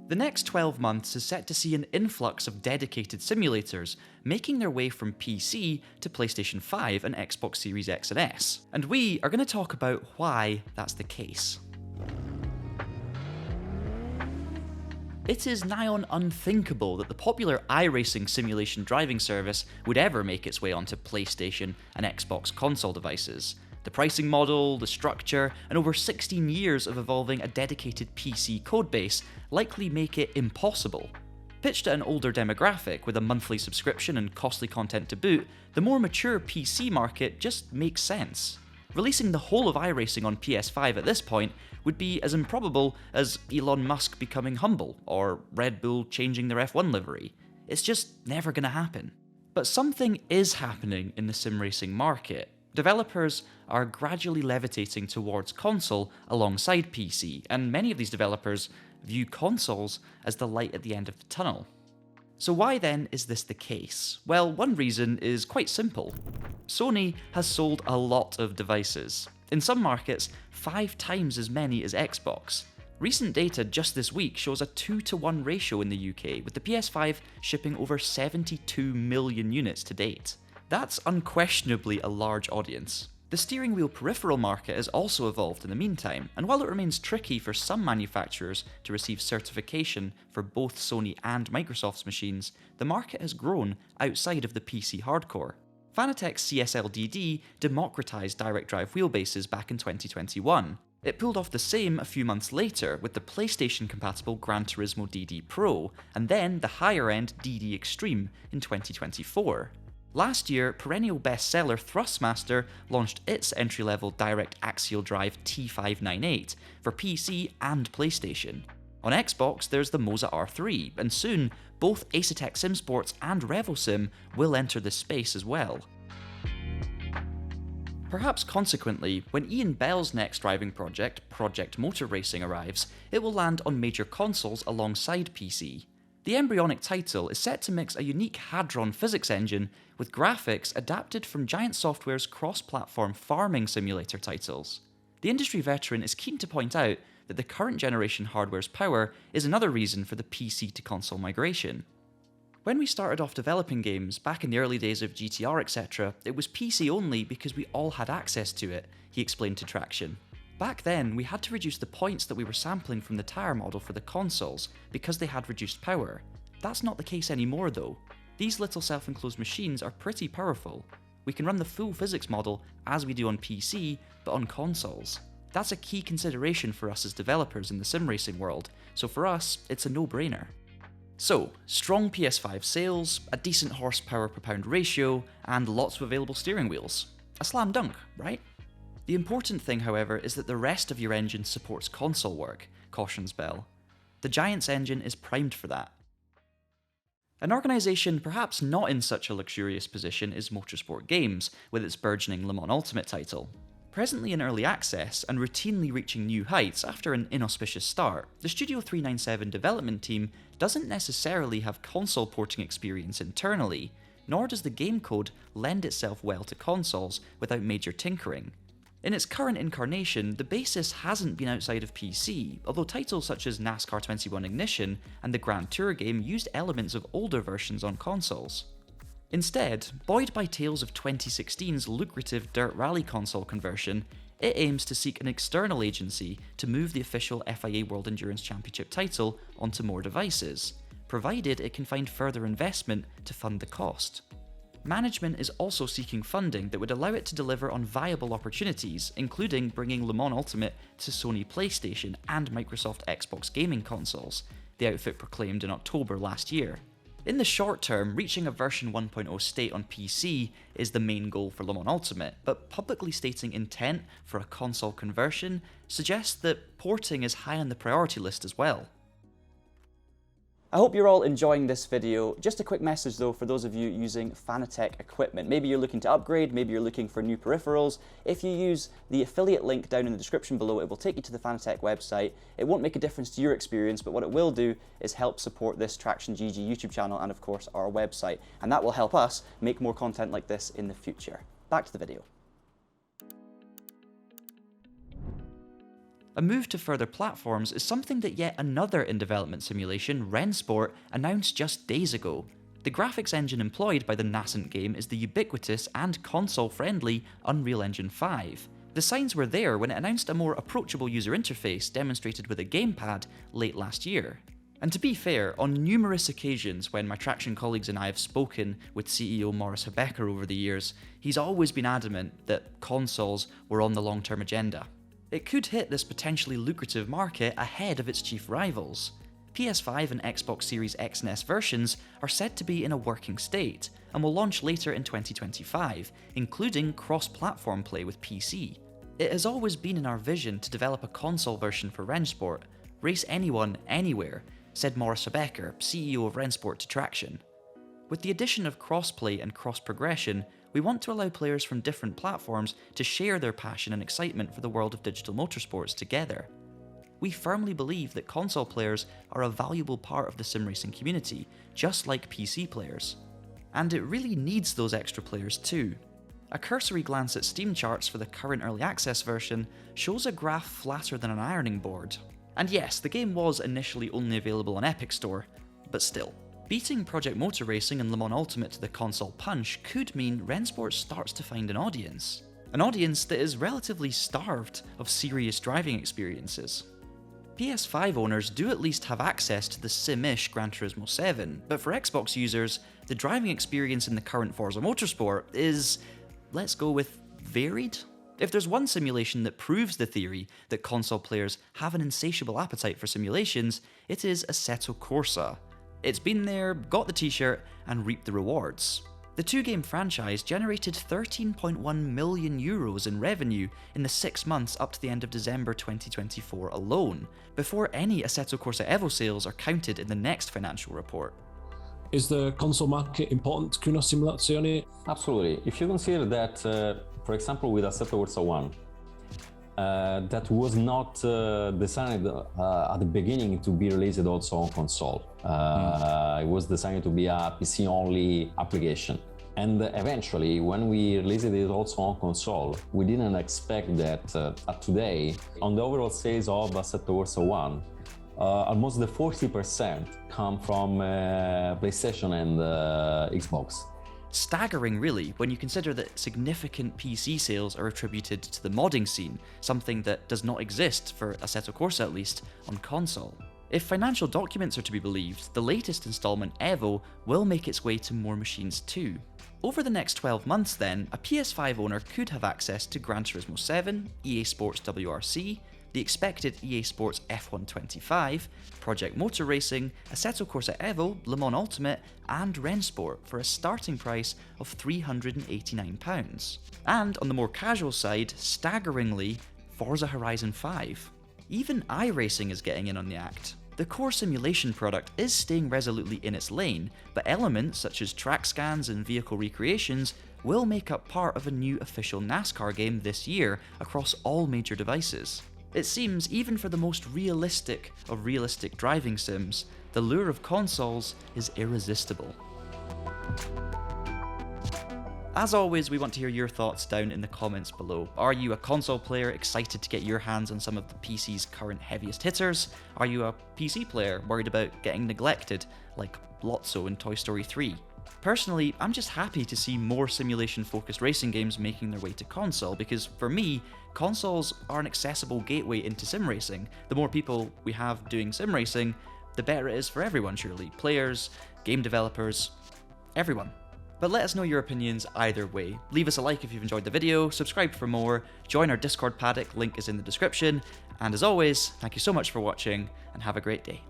The next 12 months is set to see an influx of dedicated simulators, making their way from PC to PlayStation 5 and Xbox Series X and S. And we are going to talk about why that's the case. It is nigh on unthinkable that the popular iRacing simulation driving service would ever make its way onto PlayStation and Xbox console devices. The pricing model, the structure, and over 16 years of evolving a dedicated PC codebase likely make it impossible. Pitched at an older demographic with a monthly subscription and costly content to boot, the more mature PC market just makes sense. Releasing the whole of iRacing on PS5 at this point would be as improbable as Elon Musk becoming humble, or Red Bull changing their F1 livery. It's just never gonna happen. But something is happening in the sim racing market. Developers are gradually levitating towards console alongside PC, and many of these developers view consoles as the light at the end of the tunnel. So why then is this the case? Well, one reason is quite simple. Sony has sold a lot of devices. In some markets, 5 times as many as Xbox. Recent data just this week shows a 2-to-1 ratio in the UK, with the PS5 shipping over 72 million units to date. That's unquestionably a large audience. The steering wheel peripheral market has also evolved in the meantime, and while it remains tricky for some manufacturers to receive certification for both Sony and Microsoft's machines, the market has grown outside of the PC hardcore. Fanatec's CSL-DD democratized direct drive wheelbases back in 2021. It pulled off the same a few months later with the PlayStation-compatible Gran Turismo DD Pro, and then the higher-end DD Extreme in 2024. Last year, perennial bestseller Thrustmaster launched its entry-level direct axial drive T598 for PC and PlayStation. On Xbox, there's the Moza R3, and soon, both Asetek SimSports and RevoSim will enter this space as well. Perhaps consequently, when Ian Bell's next driving project, Project Motor Racing, arrives, it will land on major consoles alongside PC. The embryonic title is set to mix a unique Hadron physics engine with graphics adapted from Giant Software's cross-platform farming simulator titles. The industry veteran is keen to point out that the current generation hardware's power is another reason for the PC to console migration. When we started off developing games, back in the early days of GTR etc., it was PC only because we all had access to it, he explained to Traxion. Back then, we had to reduce the points that we were sampling from the tire model for the consoles because they had reduced power. That's not the case anymore though. These little self-enclosed machines are pretty powerful. We can run the full physics model as we do on PC, but on consoles. That's a key consideration for us as developers in the sim racing world, so for us, it's a no-brainer. So, strong PS5 sales, a decent horsepower per pound ratio, and lots of available steering wheels. A slam dunk, right? The important thing, however, is that the rest of your engine supports console work, cautions Bell. The Giant's engine is primed for that. An organisation perhaps not in such a luxurious position is Motorsport Games, with its burgeoning Le Mans Ultimate title. Presently in early access and routinely reaching new heights after an inauspicious start, the Studio 397 development team doesn't necessarily have console porting experience internally, nor does the game code lend itself well to consoles without major tinkering. In its current incarnation, the basis hasn't been outside of PC, although titles such as NASCAR 21 Ignition and the Grand Tour game used elements of older versions on consoles. Instead, buoyed by tales of 2016's lucrative Dirt Rally console conversion, it aims to seek an external agency to move the official FIA World Endurance Championship title onto more devices, provided it can find further investment to fund the cost. Management is also seeking funding that would allow it to deliver on viable opportunities, including bringing Le Mans Ultimate to Sony PlayStation and Microsoft Xbox gaming consoles, the outfit proclaimed in October last year. In the short term, reaching a version 1.0 state on PC is the main goal for Le Mans Ultimate, but publicly stating intent for a console conversion suggests that porting is high on the priority list as well. I hope you're all enjoying this video. Just a quick message though for those of you using Fanatec equipment. Maybe you're looking to upgrade, maybe you're looking for new peripherals. If you use the affiliate link down in the description below, it will take you to the Fanatec website. It won't make a difference to your experience, but what it will do is help support this TraxionGG YouTube channel and of course our website. And that will help us make more content like this in the future. Back to the video. A move to further platforms is something that yet another in-development simulation, Rennsport, announced just days ago. The graphics engine employed by the nascent game is the ubiquitous and console-friendly Unreal Engine 5. The signs were there when it announced a more approachable user interface demonstrated with a gamepad late last year. And to be fair, on numerous occasions when my Traxion colleagues and I have spoken with CEO Maurice Hebecker over the years, he's always been adamant that consoles were on the long-term agenda. It could hit this potentially lucrative market ahead of its chief rivals. PS5 and Xbox Series X and S versions are said to be in a working state, and will launch later in 2025, including cross-platform play with PC. It has always been in our vision to develop a console version for Rennsport, race anyone, anywhere, said Maurice Hebecker, CEO of Rennsport to Traxion. With the addition of crossplay and cross-progression, we want to allow players from different platforms to share their passion and excitement for the world of digital motorsports together. We firmly believe that console players are a valuable part of the sim racing community, just like PC players. And it really needs those extra players too. A cursory glance at Steam charts for the current early access version shows a graph flatter than an ironing board. And yes, the game was initially only available on Epic Store, but still. Beating Project Motor Racing and Le Mans Ultimate to the console punch could mean Rennsport starts to find an audience. An audience that is relatively starved of serious driving experiences. PS5 owners do at least have access to the sim-ish Gran Turismo 7, but for Xbox users, the driving experience in the current Forza Motorsport is, let's go with, varied? If there's one simulation that proves the theory that console players have an insatiable appetite for simulations, it is Assetto Corsa. It's been there, got the t-shirt, and reaped the rewards. The two-game franchise generated €13.1 million in revenue in the 6 months up to the end of December 2024 alone, before any Assetto Corsa Evo sales are counted in the next financial report. Is the console market important to Kuno Simulazione? Absolutely. If you consider that, for example, with Assetto Corsa 1, that was not designed at the beginning to be released also on console. It was designed to be a PC-only application. And eventually, when we released it also on console, we didn't expect that today, on the overall sales of Assetto Corsa 1, almost the 40% come from PlayStation and Xbox. Staggering really, when you consider that significant PC sales are attributed to the modding scene, something that does not exist, for Assetto Corsa at least, on console. If financial documents are to be believed, the latest installment, Evo, will make its way to more machines too. Over the next 12 months then, a PS5 owner could have access to Gran Turismo 7, EA Sports WRC, the expected EA Sports F1 25, Project Motor Racing, Assetto Corsa Evo, Le Mans Ultimate, and Rennsport for a starting price of £389. And on the more casual side, staggeringly, Forza Horizon 5. Even iRacing is getting in on the act. The core simulation product is staying resolutely in its lane, but elements such as track scans and vehicle recreations will make up part of a new official NASCAR game this year across all major devices. It seems, even for the most realistic of realistic driving sims, the lure of consoles is irresistible. As always, we want to hear your thoughts down in the comments below. Are you a console player excited to get your hands on some of the PC's current heaviest hitters? Are you a PC player worried about getting neglected, like Lotso in Toy Story 3? Personally, I'm just happy to see more simulation-focused racing games making their way to console, because for me, consoles are an accessible gateway into sim racing. The more people we have doing sim racing, the better it is for everyone, surely. Players, game developers, everyone. But let us know your opinions either way. Leave us a like if you've enjoyed the video, subscribe for more, join our Discord paddock, link is in the description, and as always, thank you so much for watching, and have a great day.